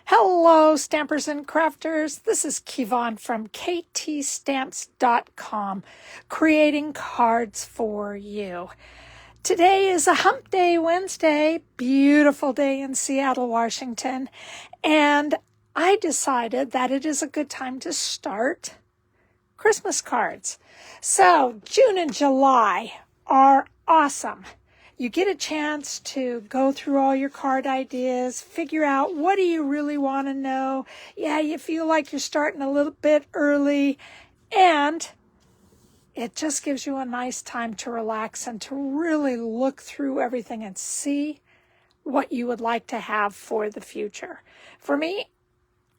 Hello, stampers and crafters. This is Kevon from ktstamps.com, creating cards for you. Today is a Hump Day Wednesday, beautiful day in Seattle, Washington, and I decided that it is a good time to start Christmas cards. So June and July are awesome. You get a chance to go through all your card ideas, figure out what do you really want to know. Yeah, you feel like you're starting a little bit early, and it just gives you a nice time to relax and to really look through everything and see what you would like to have for the future. For me,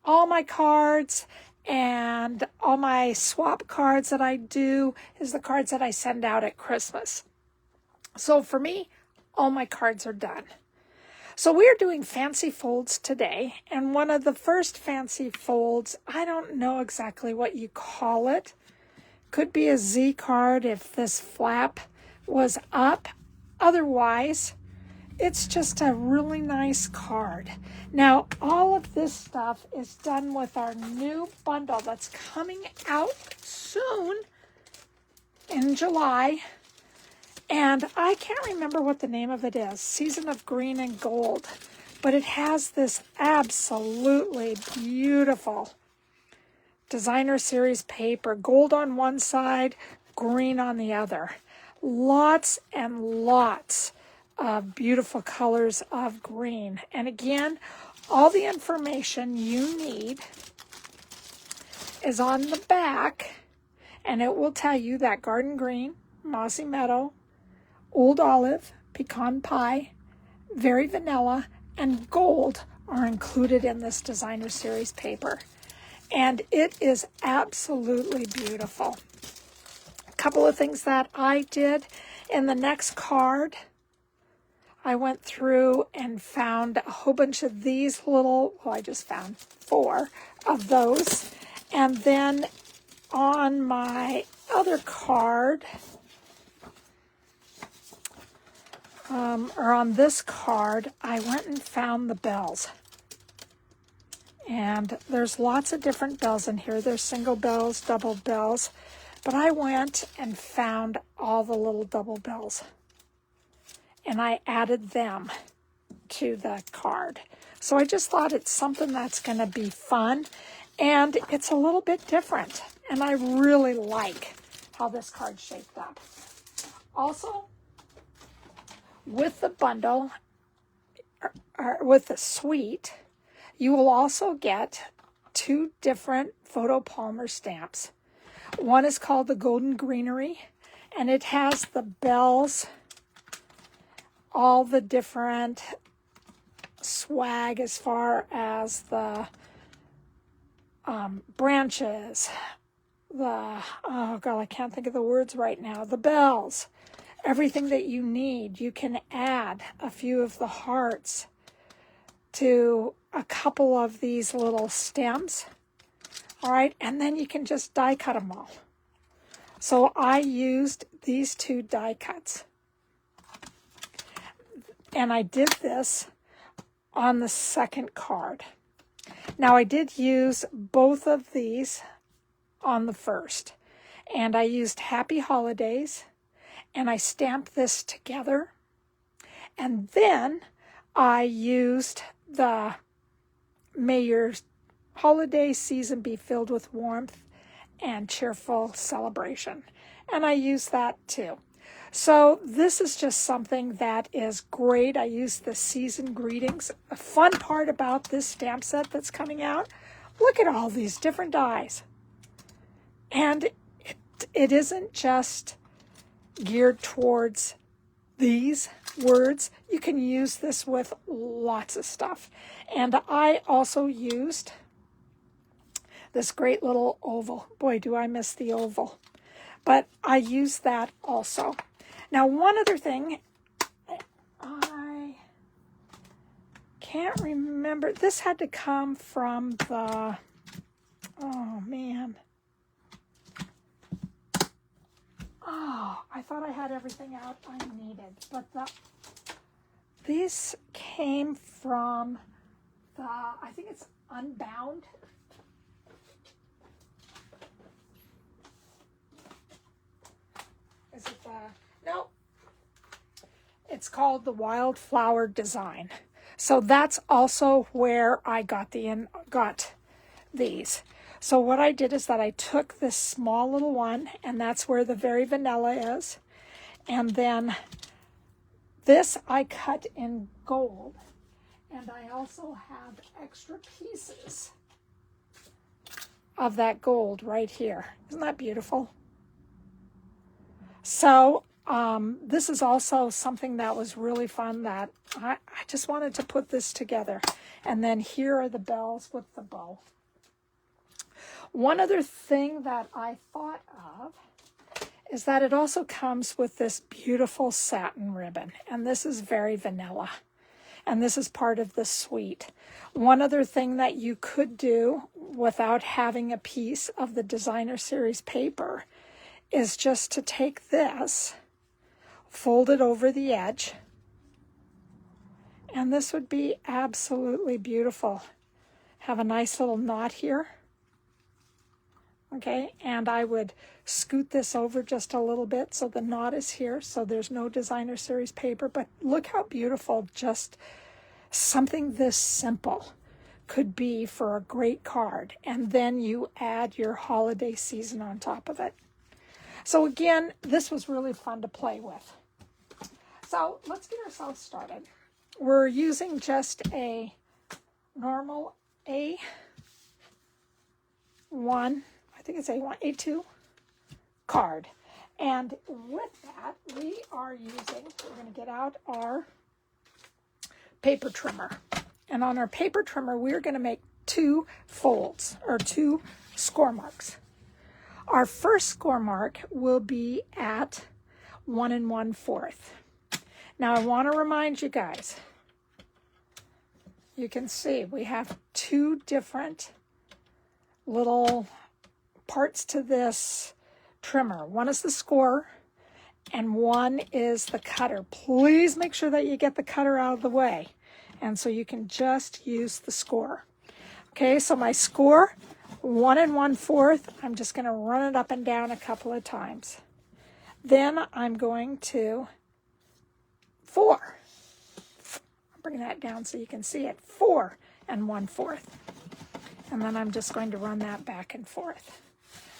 all my cards and all my swap cards that I do is the cards that I send out at Christmas. So for me, all my cards are done. So we're doing fancy folds today, and one of the first fancy folds, I don't know exactly what you call it. Could be a Z card if this flap was up. Otherwise, it's just a really nice card. Now, all of this stuff is done with our new bundle that's coming out soon in July. And I can't remember what the name of it is, Season of Green and Gold. But it has this absolutely beautiful designer series paper, gold on one side, green on the other. Lots and lots of beautiful colors of green. And again, all the information you need is on the back, and it will tell you that garden green, mossy meadow, old olive, pecan pie, very vanilla, and gold are included in this designer series paper. And it is absolutely beautiful. A couple of things that I did in the next card, I went through and found a whole bunch of these little, well, I just found 4 of those. And then on my other card, or on this card, I went and found the bells. And there's lots of different bells in here. There's single bells, double bells. But I went and found all the little double bells. And I added them to the card. So I just thought it's something that's going to be fun. And it's a little bit different. And I really like how this card's shaped up. Also, with the bundle, or with the suite, you will also get 2 different photo Palmer stamps. One is called the Golden Greenery, and it has the bells, all the different swag as far as the branches, oh God, I can't think of the words right now, the bells. Everything that you need. You can add a few of the hearts to a couple of these little stems. All right, and then you can just die cut them all. So I used these 2 die cuts. And I did this on the second card. Now I did use both of these on the first. And I used Happy Holidays. And I stamped this together. And then I used the May Your Holiday Season Be Filled with Warmth and Cheerful Celebration. And I used that too. So this is just something that is great. I used the season greetings. A fun part about this stamp set that's coming out, look at all these different dies. And it isn't just geared towards these words. You can use this with lots of stuff. And I also used this great little oval. Boy, do I miss the oval. But I used that also. Now, one other thing, I can't remember. This had to come from the, oh man. Oh, I thought I had everything out I needed, but these came from the, I think it's Unbound. Is it no, it's called the Wildflower Design. So that's also where I got these. So what I did is that I took this small little one, and that's where the Very Vanilla is. And then this I cut in gold. And I also have extra pieces of that gold right here. Isn't that beautiful? So this is also something that was really fun that I just wanted to put this together. And then here are the bells with the bow. One other thing that I thought of is that it also comes with this beautiful satin ribbon. And this is Very Vanilla. And this is part of the suite. One other thing that you could do without having a piece of the Designer Series paper is just to take this, fold it over the edge, and this would be absolutely beautiful. Have a nice little knot here. Okay, and I would scoot this over just a little bit so the knot is here, so there's no Designer Series paper, but look how beautiful just something this simple could be for a great card, and then you add your holiday season on top of it. So again, this was really fun to play with. So let's get ourselves started. We're using just a normal A1, I think it's A1, A2 card. And with that, we are using, we're going to get out our paper trimmer. And on our paper trimmer, we're going to make 2 folds, or 2 score marks. Our first score mark will be at 1 1/4. Now I want to remind you guys, you can see we have 2 different little parts to this trimmer. One is the score and one is the cutter. Please make sure that you get the cutter out of the way. And so you can just use the score. Okay, so my score, 1 1/4, I'm just going to run it up and down a couple of times. Then I'm going to 4. I'll bring that down so you can see it. 4 1/4. And then I'm just going to run that back and forth.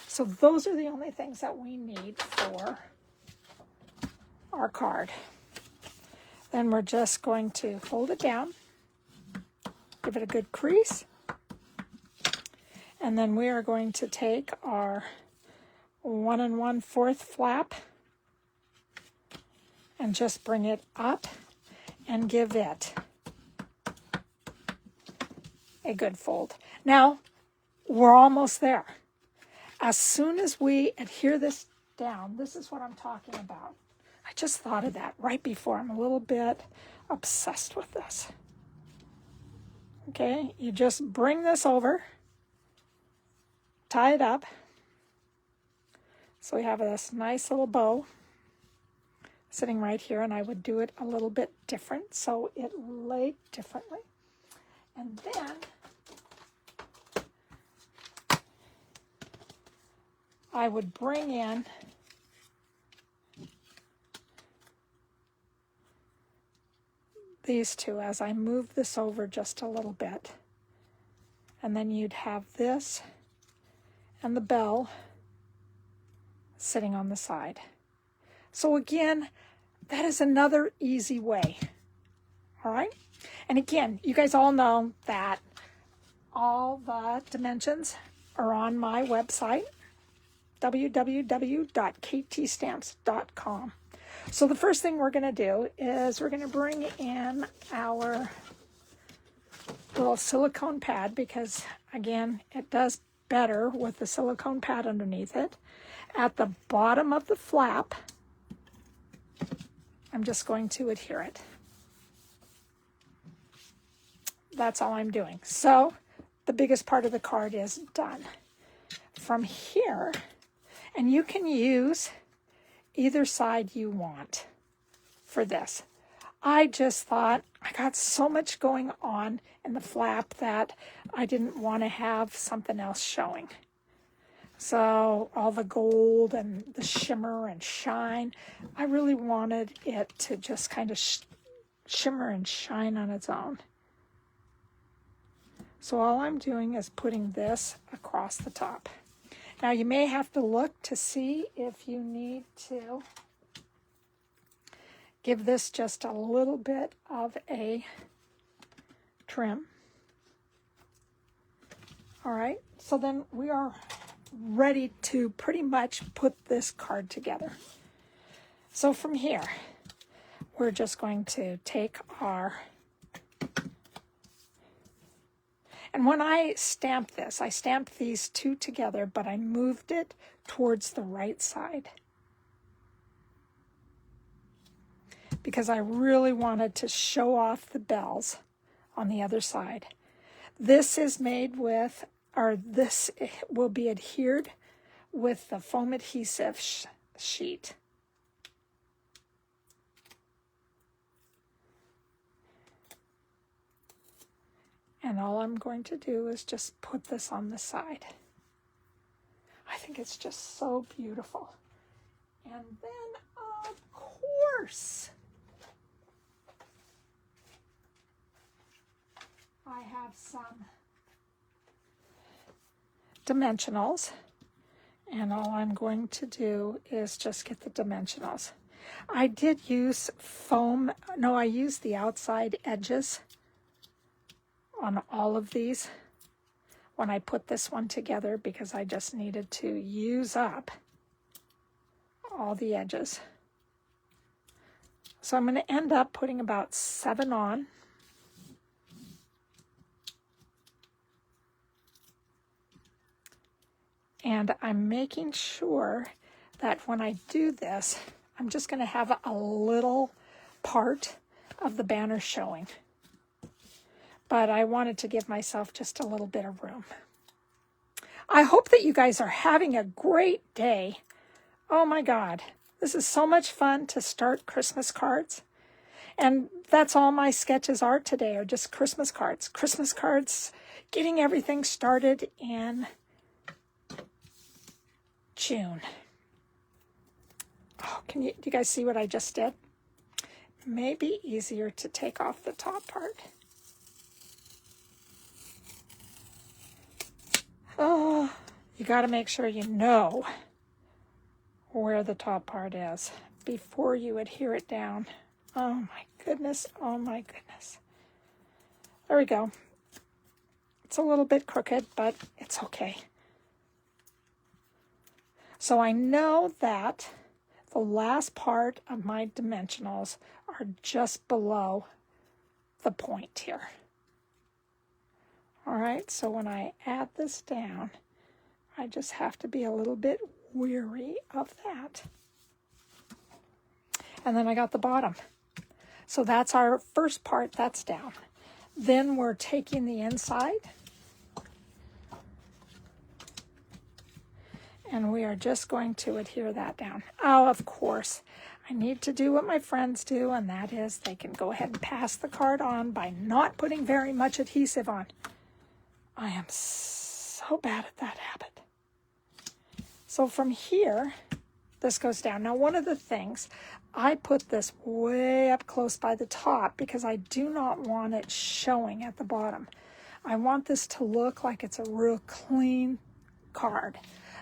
So those are the only things that we need for our card. Then we're just going to fold it down, give it a good crease, and then we are going to take our 1 1/4 flap and just bring it up and give it a good fold. Now, we're almost there. As soon as we adhere this down, this is what I'm talking about. I just thought of that right before. I'm a little bit obsessed with this. Okay, you just bring this over, tie it up. So we have this nice little bow sitting right here, and I would do it a little bit different so it laid differently. And then I would bring in these 2 as I move this over just a little bit. And then you'd have this and the bell sitting on the side. So again, that is another easy way. All right? And again, you guys all know that all the dimensions are on my website, www.ktstamps.com. So the first thing we're going to do is we're going to bring in our little silicone pad because, again, it does better with the silicone pad underneath it. At the bottom of the flap, I'm just going to adhere it. That's all I'm doing. So the biggest part of the card is done. From here, and you can use either side you want for this. I just thought I got so much going on in the flap that I didn't want to have something else showing. So all the gold and the shimmer and shine, I really wanted it to just kind of shimmer and shine on its own. So all I'm doing is putting this across the top. Now you may have to look to see if you need to give this just a little bit of a trim. All right, so then we are ready to pretty much put this card together. So from here, we're just going to take our, and when I stamped this, I stamped these two together, but I moved it towards the right side because I really wanted to show off the bells on the other side. This is made with, or this will be adhered with the foam adhesive sheet. And all I'm going to do is just put this on the side. I think it's just so beautiful. And then, of course, I have some dimensionals, and all I'm going to do is just get the dimensionals. I did use foam, no, I used the outside edges on all of these when I put this one together because I just needed to use up all the edges. So I'm going to end up putting about 7 on. And I'm making sure that when I do this, I'm just going to have a little part of the banner showing. But I wanted to give myself just a little bit of room. I hope that you guys are having a great day. Oh my God, this is so much fun to start Christmas cards. And that's all my sketches are today, are just Christmas cards. Christmas cards, getting everything started in June. Oh, do you guys see what I just did? Maybe easier to take off the top part. Oh, you got to make sure you know where the top part is before you adhere it down. Oh my goodness, oh my goodness. There we go. It's a little bit crooked, but it's okay. So I know that the last part of my dimensionals are just below the point here. All right, so when I add this down, I just have to be a little bit wary of that. And then I got the bottom. So that's our first part, that's down. Then we're taking the inside, and we are just going to adhere that down. Oh, of course, I need to do what my friends do, and that is they can go ahead and pass the card on by not putting very much adhesive on. I am so bad at that habit. So from here, this goes down. Now, one of the things, I put this way up close by the top because I do not want it showing at the bottom. I want this to look like it's a real clean card.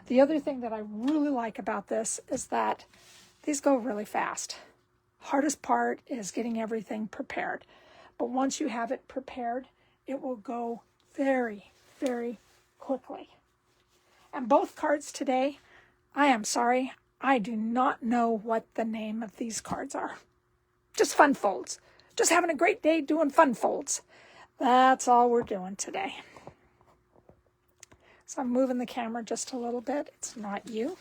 The other thing that I really like about this is that these go really fast. Hardest part is getting everything prepared. But once you have it prepared, it will go very, very quickly. And both cards today, I am sorry, I do not know what the name of these cards are. Just fun folds. Just having a great day doing fun folds. That's all we're doing today. So I'm moving the camera just a little bit. It's not you.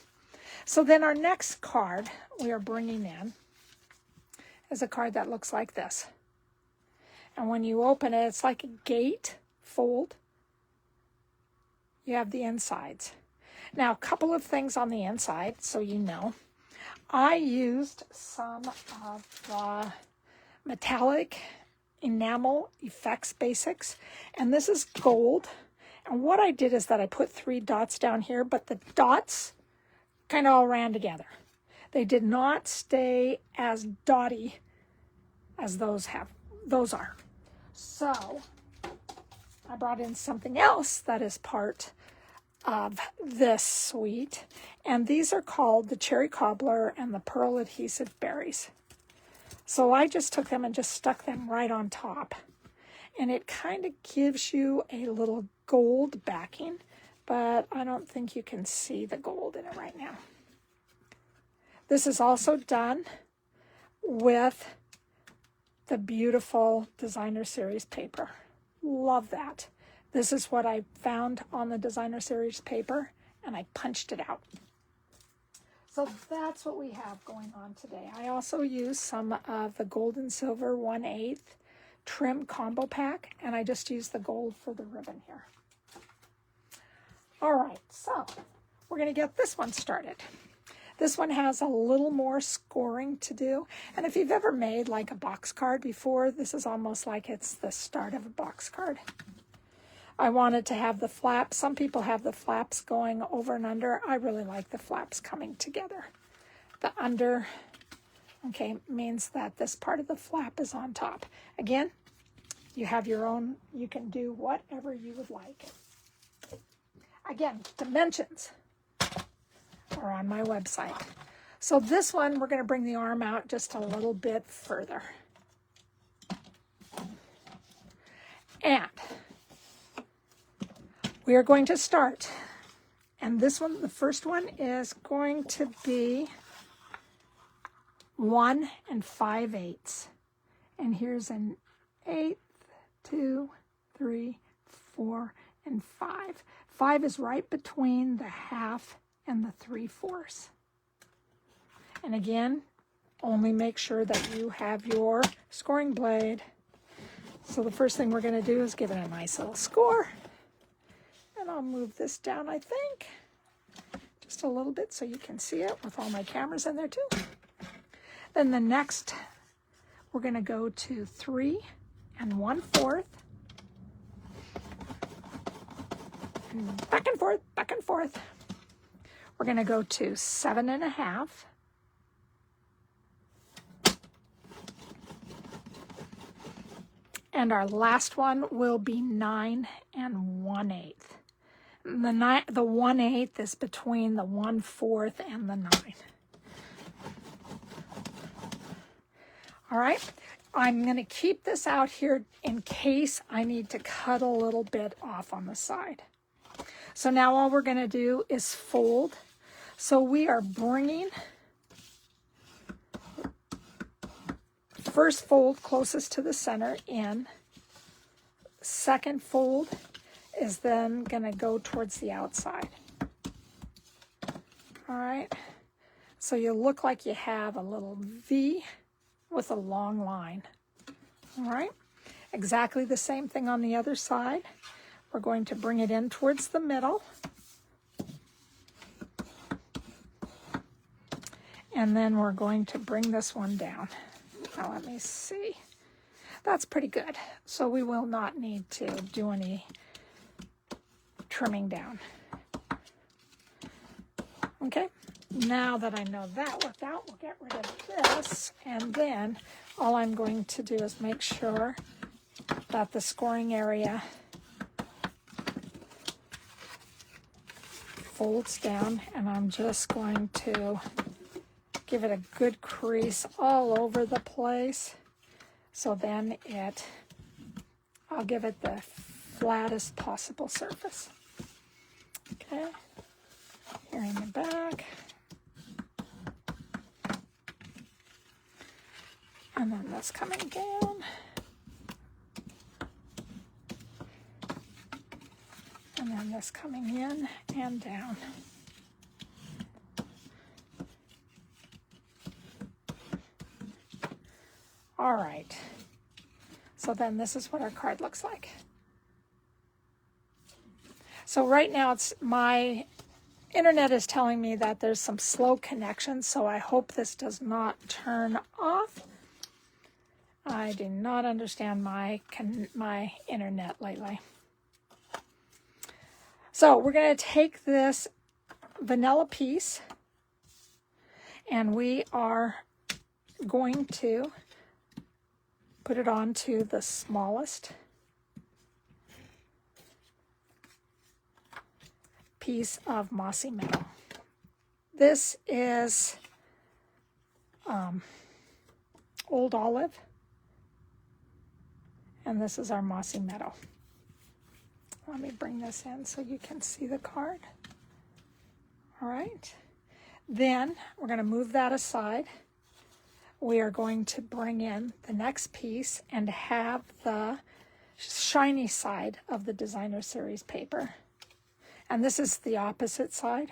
So then our next card we are bringing in is a card that looks like this. And when you open it, it's like a gate fold. You have the insides. Now, a couple of things on the inside, so you know. I used some of the Metallic Enamel Effects Basics, and this is gold. And what I did is that I put 3 dots down here, but the dots kind of all ran together. They did not stay as dotty as those are. So I brought in something else that is part of this suite, and these are called the Cherry Cobbler and the Pearl Adhesive Berries. So I just took them and just stuck them right on top, and it kind of gives you a little gold backing, but I don't think you can see the gold in it right now. This is also done with the beautiful Designer Series paper. Love that. This is what I found on the Designer Series paper, and I punched it out. So that's what we have going on today. I also used some of the gold and silver 1/8 trim combo pack, and I just used the gold for the ribbon here. All right, so we're going to get this one started. This one has a little more scoring to do. And if you've ever made like a box card before, this is almost like it's the start of a box card. I wanted to have the flaps. Some people have the flaps going over and under. I really like the flaps coming together. The under, okay, means that this part of the flap is on top. Again, you have your own, you can do whatever you would like. Again, dimensions are on my website. So this one, we're going to bring the arm out just a little bit further. And we are going to start. And this one, the first one, is going to be 1 5/8. And here's an 1/8, 2, 3, 4, and 5. 5 is right between the 1/2 and the 3/4. And again, only make sure that you have your scoring blade. So the first thing we're going to do is give it a nice little score. And I'll move this down, I think, just a little bit so you can see it with all my cameras in there too. Then the next, we're going to go to 3 1/4. And back and forth, back and forth. We're going to go to 7 1/2. And our last one will be 9 1/8. The 1/8 is between the 1/4 and the 9. All right, I'm going to keep this out here in case I need to cut a little bit off on the side. So now all we're going to do is fold. So we are bringing first fold closest to the center in. Second fold is then going to go towards the outside. All right. So you look like you have a little V with a long line. All right. Exactly the same thing on the other side. We're going to bring it in towards the middle. And then we're going to bring this one down. Now let me see. That's pretty good. So we will not need to do any trimming down. Okay, now that I know that worked out, we'll get rid of this. And then all I'm going to do is make sure that the scoring area folds down, and I'm just going to give it a good crease all over the place. So then I'll give it the flattest possible surface. Okay, here in the back. And then this coming down. And then this coming in and down. All right, so then this is what our card looks like. So right now my internet is telling me that there's some slow connection, so I hope this does not turn off. I do not understand my internet lately. So we're going to take this vanilla piece and we are going to put it onto the smallest piece of Mossy Meadow. This is Old Olive, and this is our Mossy Meadow. Let me bring this in so you can see the card. All right. Then we're going to move that aside. We are going to bring in the next piece and have the shiny side of the Designer Series paper. And this is the opposite side.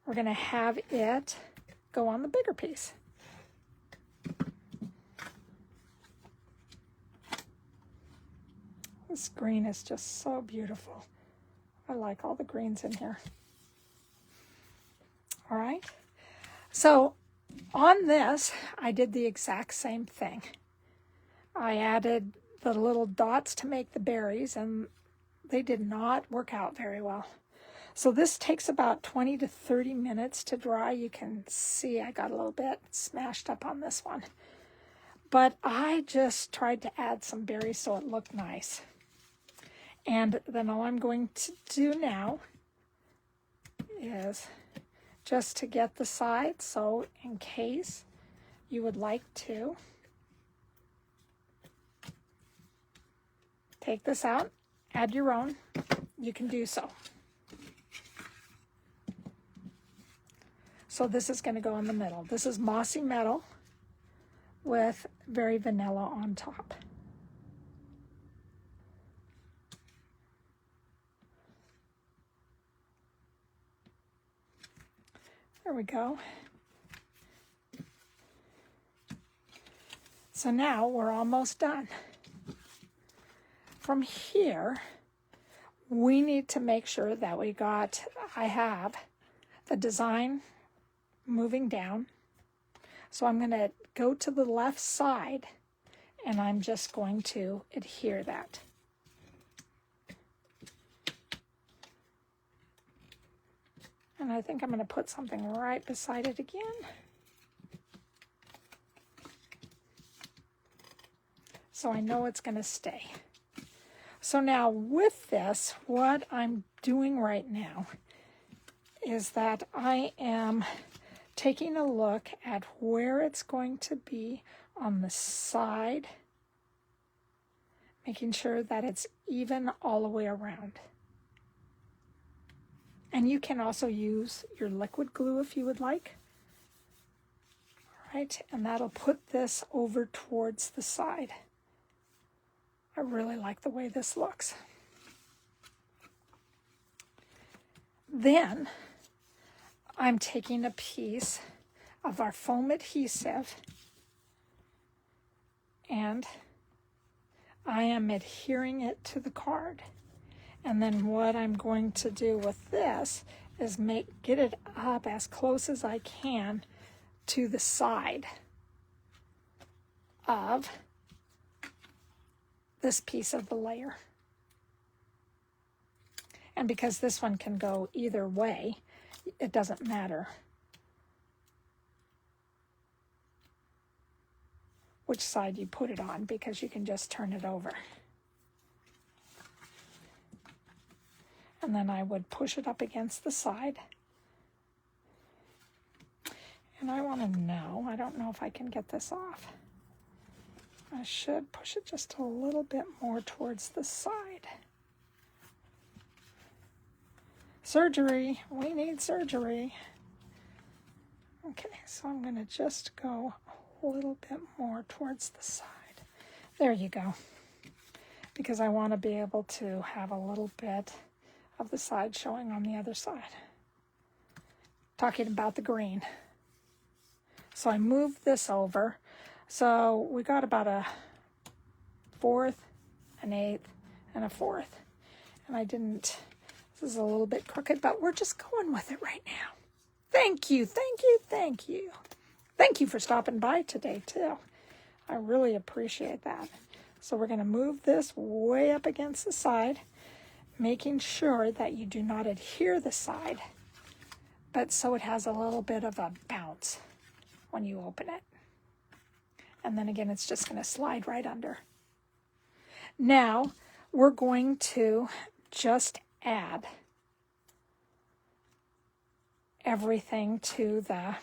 We're going to have it go on the bigger piece. This green is just so beautiful. I like all the greens in here. All right. So on this, I did the exact same thing. I added the little dots to make the berries, and they did not work out very well. So this takes about 20 to 30 minutes to dry. You can see I got a little bit smashed up on this one. But I just tried to add some berries so it looked nice. And then all I'm going to do now is just to get the sides, so in case you would like to take this out, add your own, you can do so. So this is going to go in the middle. This is Mossy Meadow with very vanilla on top. There we go. So now we're almost done. From here, we need to make sure that I have the design moving down. So I'm going to go to the left side and I'm just going to adhere that. And I think I'm going to put something right beside it again. So I know it's going to stay. So now with this, what I'm doing right now is that I am taking a look at where it's going to be on the side, making sure that it's even all the way around. And you can also use your liquid glue if you would like. All right, and that'll put this over towards the side. I really like the way this looks. Then I'm taking a piece of our foam adhesive and I am adhering it to the card. And then what I'm going to do with this is get it up as close as I can to the side of this piece of the layer. And because this one can go either way, it doesn't matter which side you put it on because you can just turn it over. And then I would push it up against the side. And I want to know, I don't know if I can get this off. I should push it just a little bit more towards the side. Surgery, we need surgery. Okay, so I'm going to just go a little bit more towards the side. There you go. Because I want to be able to have a little bit of the side showing on the other side. Talking about the green. So I moved this over. So we got about a 1/4, an 1/8, and a 1/4. And I didn't, this is a little bit crooked, but we're just going with it right now. Thank you, thank you, thank you. Thank you for stopping by today too. I really appreciate that. So we're going to move this way up against the side, making sure that you do not adhere the side, but so it has a little bit of a bounce when you open it. And then again, it's just going to slide right under. Now, we're going to just add everything to the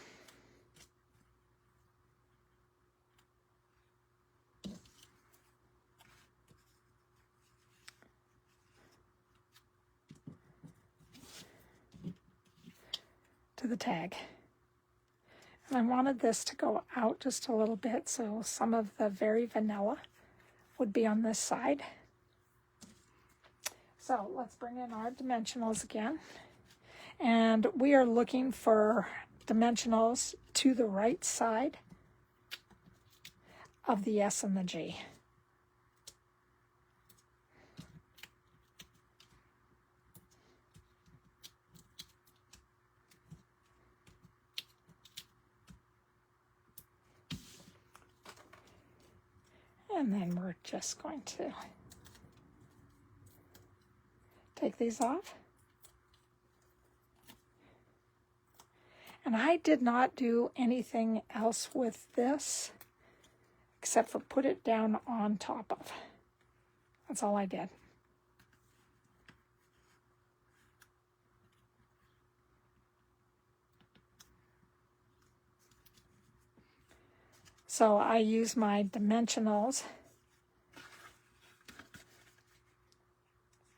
tag. And I wanted this to go out just a little bit, so some of the very vanilla would be on this side. So let's bring in our dimensionals again. And we are looking for dimensionals to the right side of the S and the G. And then we're just going to take these off. And I did not do anything else with this except for put it down on top of. That's all I did. So I use my dimensionals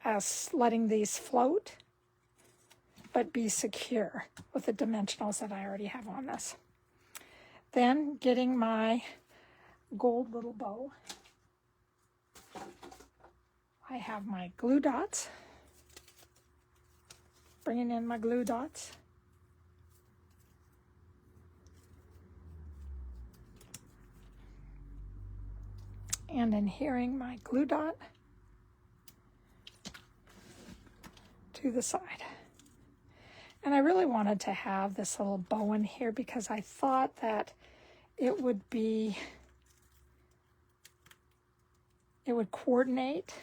as letting these float, but be secure with the dimensionals that I already have on this. Then getting my gold little bow. I have my glue dots. Bringing in my glue dots. And adhering my glue dot to the side. And I really wanted to have this little bow in here because I thought that it would coordinate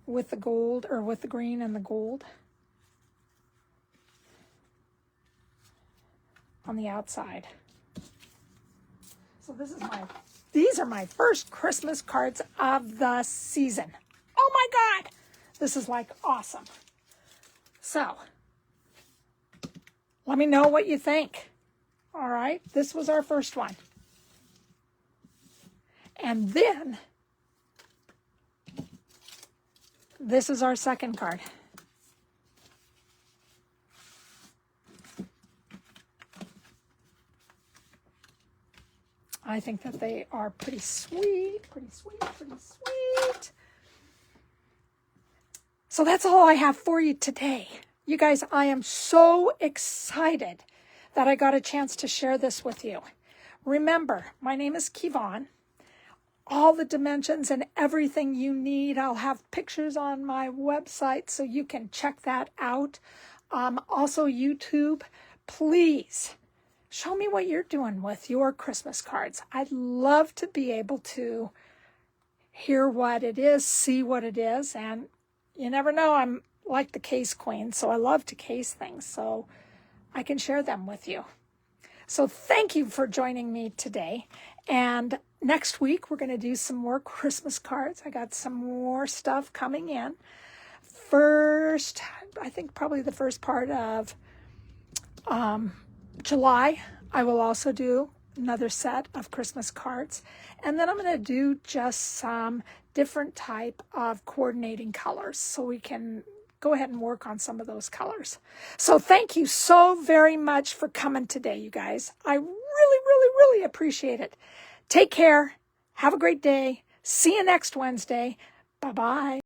with the gold, or with the green and the gold on the outside. So these are my first Christmas cards of the season. Oh my God, this is like awesome. So, let me know what you think. All right, this was our first one. And then, this is our second card. I think that they are pretty sweet, pretty sweet, pretty sweet. So that's all I have for you today. You guys, I am so excited that I got a chance to share this with you. Remember, my name is Kevon. All the dimensions and everything you need, I'll have pictures on my website so you can check that out. Also, YouTube, please show me what you're doing with your Christmas cards. I'd love to be able to hear what it is, see what it is, and you never know, I'm like the case queen, so I love to case things, so I can share them with you. So thank you for joining me today, and next week we're going to do some more Christmas cards. I got some more stuff coming in. First, I think probably the first part of July, I will also do another set of Christmas cards. And then I'm going to do just some different type of coordinating colors so we can go ahead and work on some of those colors. So thank you so very much for coming today, you guys. I really, really, really appreciate it. Take care. Have a great day. See you next Wednesday. Bye-bye.